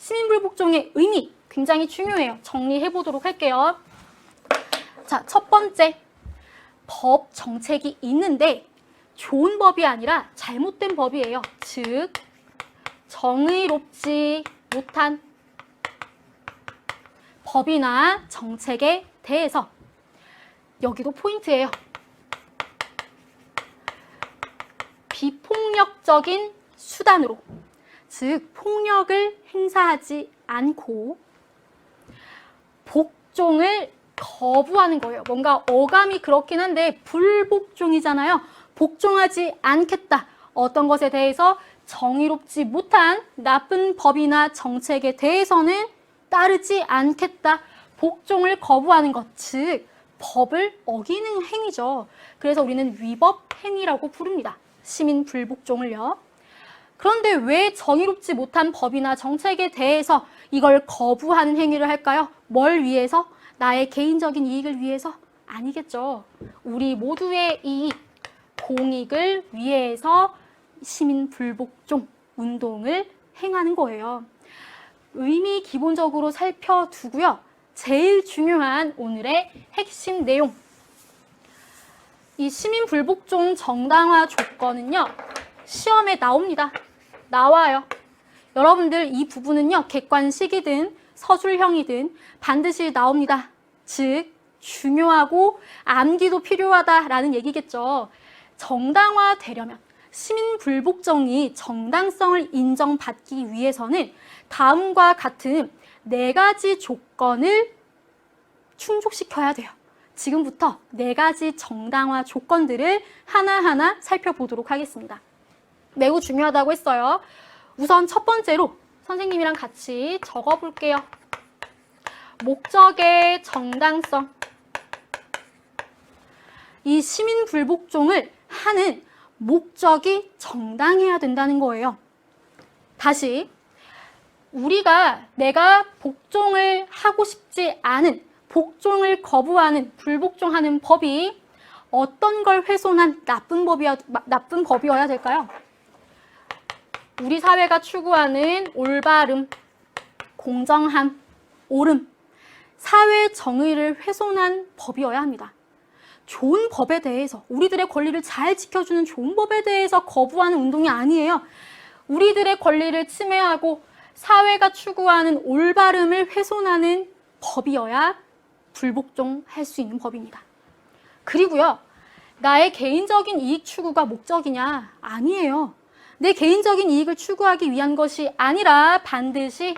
시민불복종의 의미 굉장히 중요해요. 정리해 보도록 할게요. 자, 첫 번째, 법 정책이 있는데 좋은 법이 아니라 잘못된 법이에요. 즉, 정의롭지 못한 법이나 정책에 대해서, 여기도 포인트예요. 비폭력적인 수단으로, 즉 폭력을 행사하지 않고 복종을 거부하는 거예요. 뭔가 어감이 그렇긴 한데 불복종이잖아요. 복종하지 않겠다. 어떤 것에 대해서 정의롭지 못한 나쁜 법이나 정책에 대해서는 따르지 않겠다. 복종을 거부하는 것, 즉 법을 어기는 행위죠. 그래서 우리는 위법 행위라고 부릅니다. 시민 불복종을요. 그런데 왜 정의롭지 못한 법이나 정책에 대해서 이걸 거부하는 행위를 할까요? 뭘 위해서? 나의 개인적인 이익을 위해서? 아니겠죠. 우리 모두의 이익, 공익을 위해서 시민 불복종 운동을 행하는 거예요. 의미 기본적으로 살펴두고요. 제일 중요한 오늘의 핵심 내용. 이 시민 불복종 정당화 조건은요, 시험에 나옵니다. 나와요. 여러분들 이 부분은요, 객관식이든 서술형이든 반드시 나옵니다. 즉, 중요하고 암기도 필요하다라는 얘기겠죠. 정당화되려면, 시민 불복종이 정당성을 인정받기 위해서는 다음과 같은 4가지 조건을 충족시켜야 돼요. 지금부터 4가지 정당화 조건들을 하나하나 살펴보도록 하겠습니다. 매우 중요하다고 했어요. 우선 첫 번째로 선생님이랑 같이 적어볼게요. 목적의 정당성. 이 시민 불복종을 하는 목적이 정당해야 된다는 거예요. 다시, 내가 복종을 하고 싶지 않은, 복종을 거부하는, 불복종하는 법이 어떤 걸 훼손한 나쁜 법이어야 될까요? 우리 사회가 추구하는 올바름, 공정함, 옳음, 사회 정의를 훼손한 법이어야 합니다. 좋은 법에 대해서, 우리들의 권리를 잘 지켜주는 좋은 법에 대해서 거부하는 운동이 아니에요. 우리들의 권리를 침해하고 사회가 추구하는 올바름을 훼손하는 법이어야 불복종할 수 있는 법입니다. 그리고요, 나의 개인적인 이익 추구가 목적이냐? 아니에요. 내 개인적인 이익을 추구하기 위한 것이 아니라 반드시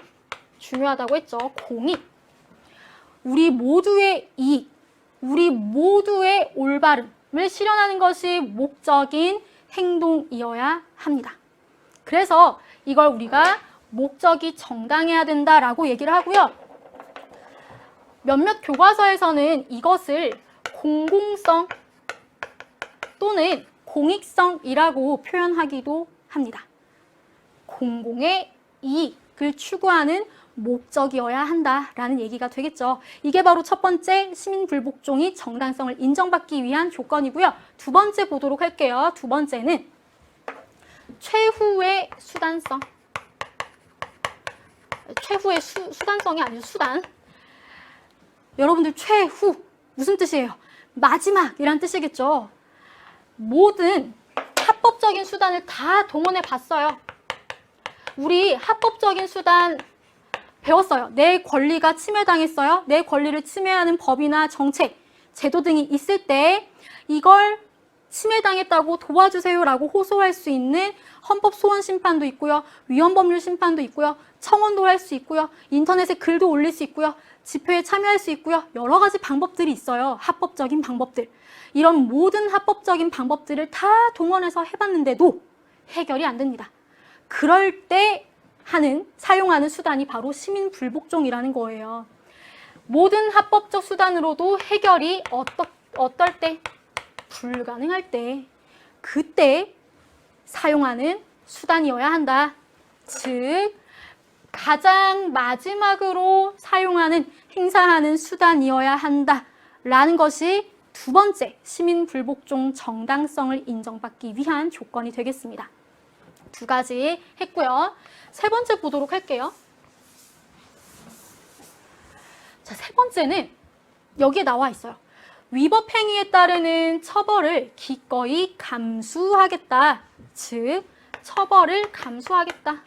중요하다고 했죠. 공익. 우리 모두의 이익, 우리 모두의 올바름을 실현하는 것이 목적인 행동이어야 합니다. 그래서 이걸 우리가 목적이 정당해야 된다라고 얘기를 하고요. 몇몇 교과서에서는 이것을 공공성 또는 공익성이라고 표현하기도 합니다. 공공의 이익을 추구하는 목적이어야 한다라는 얘기가 되겠죠. 이게 바로 첫 번째 시민 불복종이 정당성을 인정받기 위한 조건이고요. 두 번째 보도록 할게요. 두 번째는 최후의 수단성. 최후의 수단성이 아니죠. 수단. 여러분들 최후 무슨 뜻이에요? 마지막이란 뜻이겠죠. 모든 합법적인 수단을 다 동원해 봤어요. 우리 합법적인 수단 배웠어요. 내 권리가 침해당했어요. 내 권리를 침해하는 법이나 정책, 제도 등이 있을 때 이걸 침해당했다고 도와주세요라고 호소할 수 있는 헌법소원심판도 있고요. 위헌법률심판도 있고요. 청원도 할 수 있고요. 인터넷에 글도 올릴 수 있고요. 집회에 참여할 수 있고요. 여러 가지 방법들이 있어요. 합법적인 방법들. 이런 모든 합법적인 방법들을 다 동원해서 해봤는데도 해결이 안 됩니다. 그럴 때 사용하는 수단이 바로 시민 불복종이라는 거예요. 모든 합법적 수단으로도 해결이 어떨 때? 불가능할 때, 그때 사용하는 수단이어야 한다. 즉, 가장 마지막으로 행사하는 수단이어야 한다라는 것이 두 번째 시민 불복종 정당성을 인정받기 위한 조건이 되겠습니다. 두 가지 했고요. 세 번째 보도록 할게요. 자, 세 번째는 여기에 나와 있어요. 위법 행위에 따르는 처벌을 기꺼이 감수하겠다. 즉, 처벌을 감수하겠다.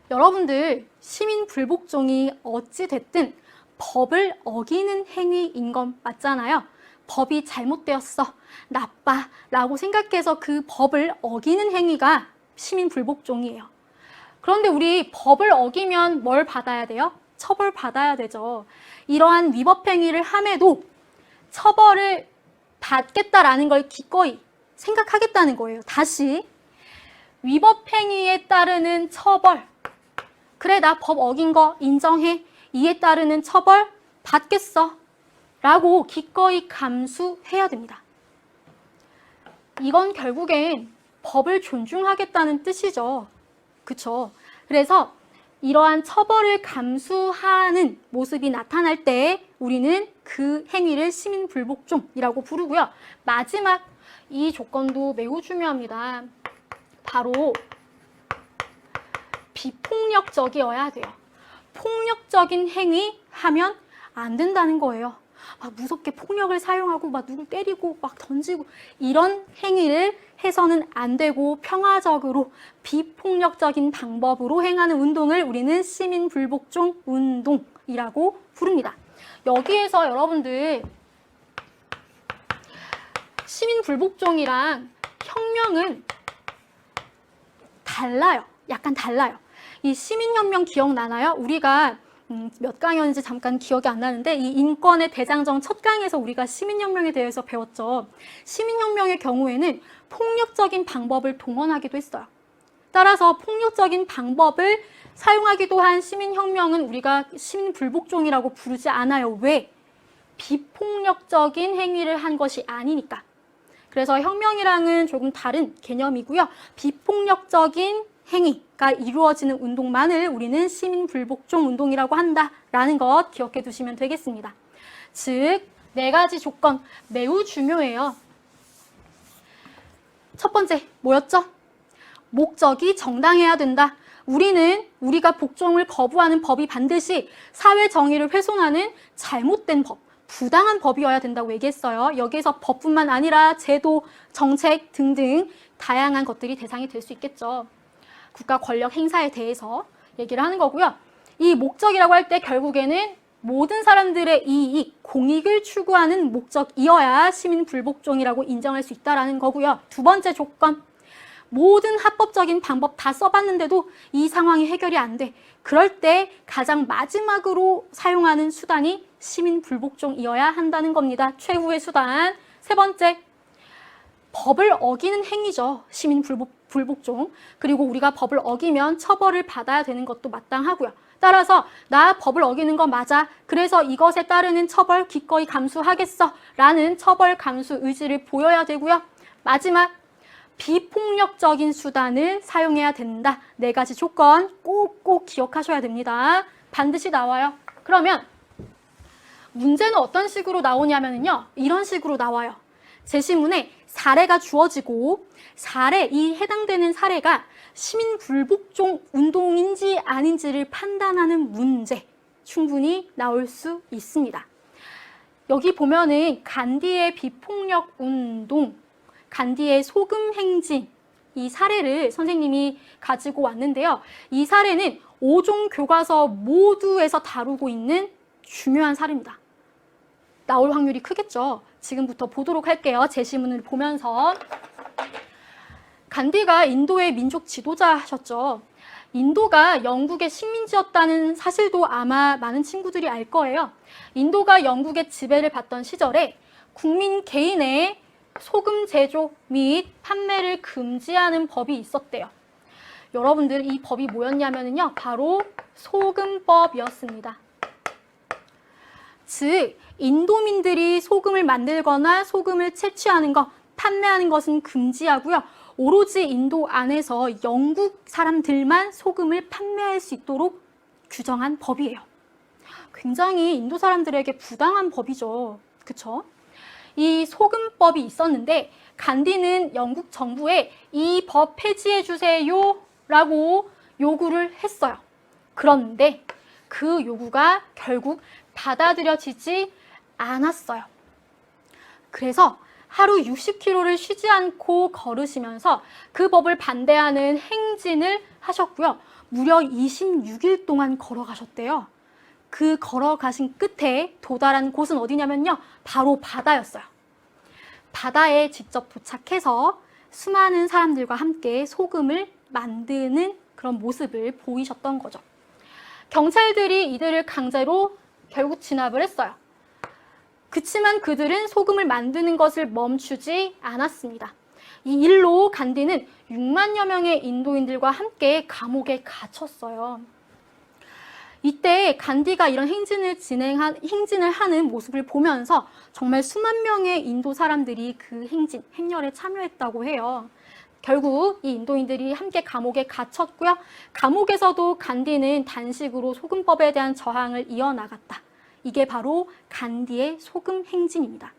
여러분들, 시민 불복종이 어찌 됐든 법을 어기는 행위인 건 맞잖아요. 법이 잘못되었어, 나빠 라고 생각해서 그 법을 어기는 행위가 시민 불복종이에요. 그런데 우리 법을 어기면 뭘 받아야 돼요? 처벌 받아야 되죠. 이러한 위법 행위를 함에도 처벌을 받겠다라는 걸 기꺼이 생각하겠다는 거예요. 다시, 위법 행위에 따르는 처벌, 그래, 나 법 어긴 거 인정해, 이에 따르는 처벌 받겠어 라고 기꺼이 감수해야 됩니다. 이건 결국엔 법을 존중하겠다는 뜻이죠. 그쵸? 그래서 이러한 처벌을 감수하는 모습이 나타날 때 우리는 그 행위를 시민불복종이라고 부르고요. 마지막 이 조건도 매우 중요합니다. 바로 비폭력적이어야 돼요. 폭력적인 행위 하면 안 된다는 거예요. 막 무섭게 폭력을 사용하고 막 누굴 때리고 막 던지고 이런 행위를 해서는 안 되고 평화적으로 비폭력적인 방법으로 행하는 운동을 우리는 시민불복종 운동이라고 부릅니다. 여기에서 여러분들 시민불복종이랑 혁명은 달라요. 약간 달라요. 이 시민혁명 기억나나요? 우리가 몇 강이었는지 잠깐 기억이 안 나는데 이 인권의 대장정 첫 강에서 우리가 시민혁명에 대해서 배웠죠. 시민혁명의 경우에는 폭력적인 방법을 동원하기도 했어요. 따라서 폭력적인 방법을 사용하기도 한 시민혁명은 우리가 시민불복종이라고 부르지 않아요. 왜? 비폭력적인 행위를 한 것이 아니니까. 그래서 혁명이랑은 조금 다른 개념이고요. 비폭력적인 행위가 이루어지는 운동만을 우리는 시민불복종 운동이라고 한다라는 것 기억해 두시면 되겠습니다. 즉, 4가지 조건 매우 중요해요. 첫 번째, 뭐였죠? 목적이 정당해야 된다. 우리가 복종을 거부하는 법이 반드시 사회 정의를 훼손하는 잘못된 법, 부당한 법이어야 된다고 얘기했어요. 여기에서 법뿐만 아니라 제도, 정책 등등 다양한 것들이 대상이 될 수 있겠죠. 국가 권력 행사에 대해서 얘기를 하는 거고요. 이 목적이라고 할 때 결국에는 모든 사람들의 이익, 공익을 추구하는 목적이어야 시민불복종이라고 인정할 수 있다는 거고요. 두 번째 조건, 모든 합법적인 방법 다 써봤는데도 이 상황이 해결이 안 돼. 그럴 때 가장 마지막으로 사용하는 수단이 시민불복종이어야 한다는 겁니다. 최후의 수단. 세 번째, 법을 어기는 행위죠. 시민불복종. 그리고 우리가 법을 어기면 처벌을 받아야 되는 것도 마땅하고요. 따라서 나 법을 어기는 거 맞아. 그래서 이것에 따르는 처벌 기꺼이 감수하겠어. 라는 처벌 감수 의지를 보여야 되고요. 마지막, 비폭력적인 수단을 사용해야 된다. 4가지 조건 꼭꼭 기억하셔야 됩니다. 반드시 나와요. 그러면 문제는 어떤 식으로 나오냐면요. 이런 식으로 나와요. 제시문에 사례가 주어지고 이 해당되는 사례가 시민불복종 운동인지 아닌지를 판단하는 문제 충분히 나올 수 있습니다. 여기 보면은 간디의 비폭력 운동, 간디의 소금 행진 이 사례를 선생님이 가지고 왔는데요. 이 사례는 5종 교과서 모두에서 다루고 있는 중요한 사례입니다. 나올 확률이 크겠죠. 지금부터 보도록 할게요. 제시문을 보면서. 간디가 인도의 민족 지도자셨죠. 인도가 영국의 식민지였다는 사실도 아마 많은 친구들이 알 거예요. 인도가 영국의 지배를 받던 시절에 국민 개인의 소금 제조 및 판매를 금지하는 법이 있었대요. 여러분들 이 법이 뭐였냐면요. 바로 소금법이었습니다. 즉, 인도민들이 소금을 만들거나 소금을 채취하는 것, 판매하는 것은 금지하고요. 오로지 인도 안에서 영국 사람들만 소금을 판매할 수 있도록 규정한 법이에요. 굉장히 인도 사람들에게 부당한 법이죠. 그쵸? 이 소금법이 있었는데 간디는 영국 정부에 이 법 폐지해 주세요 라고 요구를 했어요. 그런데 그 요구가 결국 받아들여지지 않았어요. 그래서 하루 60km를 쉬지 않고 걸으시면서 그 법을 반대하는 행진을 하셨고요. 무려 26일 동안 걸어가셨대요. 그 걸어가신 끝에 도달한 곳은 어디냐면요. 바로 바다였어요. 바다에 직접 도착해서 수많은 사람들과 함께 소금을 만드는 그런 모습을 보이셨던 거죠. 경찰들이 이들을 강제로 결국 진압을 했어요. 그치만 그들은 소금을 만드는 것을 멈추지 않았습니다. 이 일로 간디는 6만여 명의 인도인들과 함께 감옥에 갇혔어요. 이때 간디가 이런 행진을 하는 모습을 보면서 정말 수만 명의 인도 사람들이 그 행렬에 참여했다고 해요. 결국 이 인도인들이 함께 감옥에 갇혔고요. 감옥에서도 간디는 단식으로 소금법에 대한 저항을 이어나갔다. 이게 바로 간디의 소금 행진입니다.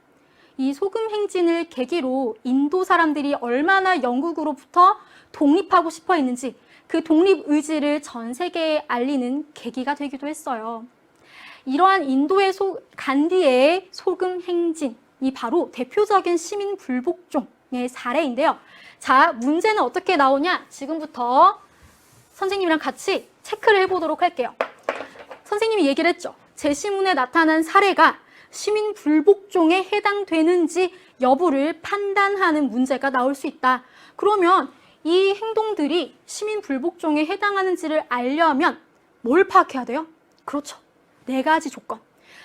이 소금 행진을 계기로 인도 사람들이 얼마나 영국으로부터 독립하고 싶어 했는지 그 독립 의지를 전 세계에 알리는 계기가 되기도 했어요. 이러한 인도의 간디의 소금 행진이 바로 대표적인 시민 불복종의 사례인데요. 자, 문제는 어떻게 나오냐? 지금부터 선생님이랑 같이 체크를 해보도록 할게요. 선생님이 얘기를 했죠. 제시문에 나타난 사례가 시민 불복종에 해당되는지 여부를 판단하는 문제가 나올 수 있다. 그러면 이 행동들이 시민 불복종에 해당하는지를 알려면 뭘 파악해야 돼요? 그렇죠. 4가지 조건.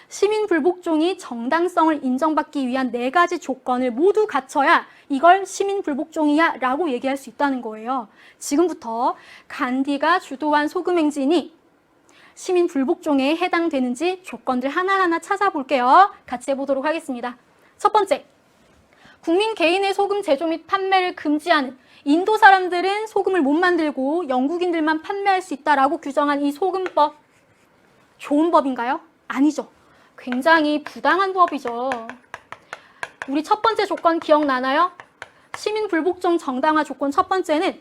시민 불복종이 정당성을 인정받기 위한 4가지 조건을 모두 갖춰야 이걸 시민 불복종이야 라고 얘기할 수 있다는 거예요. 지금부터 간디가 주도한 소금 행진이 시민 불복종에 해당되는지 조건들 하나하나 찾아볼게요. 같이 해보도록 하겠습니다. 첫 번째, 국민 개인의 소금 제조 및 판매를 금지하는, 인도 사람들은 소금을 못 만들고 영국인들만 판매할 수 있다라고 규정한 이 소금법, 좋은 법인가요? 아니죠. 굉장히 부당한 법이죠. 우리 첫 번째 조건 기억나나요? 시민 불복종 정당화 조건 첫 번째는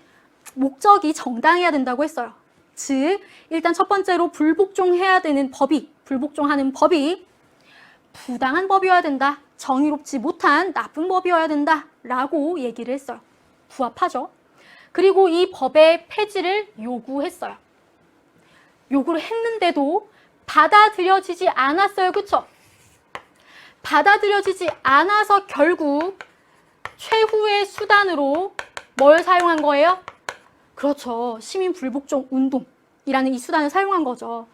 목적이 정당해야 된다고 했어요. 즉, 일단 첫 번째로 불복종하는 법이 부당한 법이어야 된다. 정의롭지 못한 나쁜 법이어야 된다. 라고 얘기를 했어요. 부합하죠? 그리고 이 법의 폐지를 요구했어요. 요구를 했는데도 받아들여지지 않았어요. 그쵸? 받아들여지지 않아서 결국 최후의 수단으로 뭘 사용한 거예요? 그렇죠. 시민 불복종 운동이라는 이 수단을 사용한 거죠.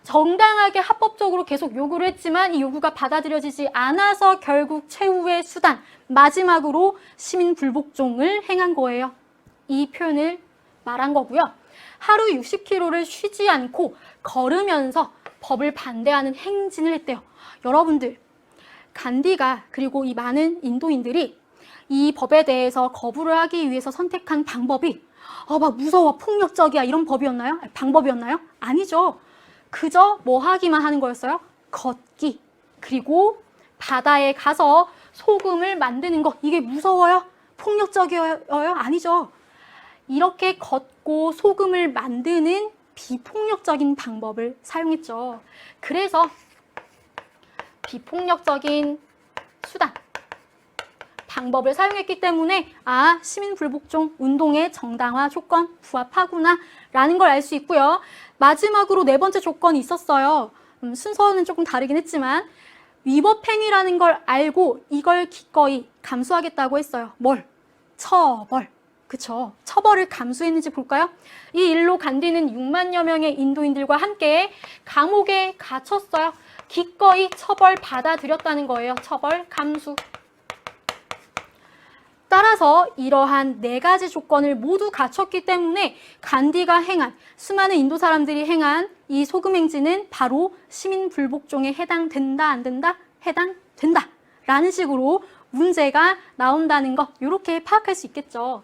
정당하게 합법적으로 계속 요구를 했지만 이 요구가 받아들여지지 않아서 결국 최후의 수단, 마지막으로 시민 불복종을 행한 거예요. 이 표현을 말한 거고요. 하루 60km를 쉬지 않고 걸으면서 법을 반대하는 행진을 했대요. 여러분들, 간디가 그리고 이 많은 인도인들이 이 법에 대해서 거부를 하기 위해서 선택한 방법이 막 무서워, 폭력적이야 이런 법이었나요? 방법이었나요? 아니죠. 그저 뭐 하기만 하는 거였어요? 걷기. 그리고 바다에 가서 소금을 만드는 거. 이게 무서워요? 폭력적이어요? 아니죠. 이렇게 걷고 소금을 만드는 비폭력적인 방법을 사용했죠. 그래서 비폭력적인 수단, 방법을 사용했기 때문에 시민 불복종 운동의 정당화 조건 부합하구나 라는 걸 알 수 있고요. 마지막으로 4번째 조건이 있었어요. 순서는 조금 다르긴 했지만 위법행위라는 걸 알고 이걸 기꺼이 감수하겠다고 했어요. 뭘? 처벌. 그쵸? 처벌을 감수했는지 볼까요? 이 일로 간디는 6만여 명의 인도인들과 함께 감옥에 갇혔어요. 기꺼이 처벌 받아들였다는 거예요. 처벌 감수. 따라서 이러한 4가지 조건을 모두 갖췄기 때문에 간디가 행한, 수많은 인도 사람들이 행한 이 소금 행진은 바로 시민 불복종에 해당된다, 안 된다? 해당된다 라는 식으로 문제가 나온다는 것, 이렇게 파악할 수 있겠죠.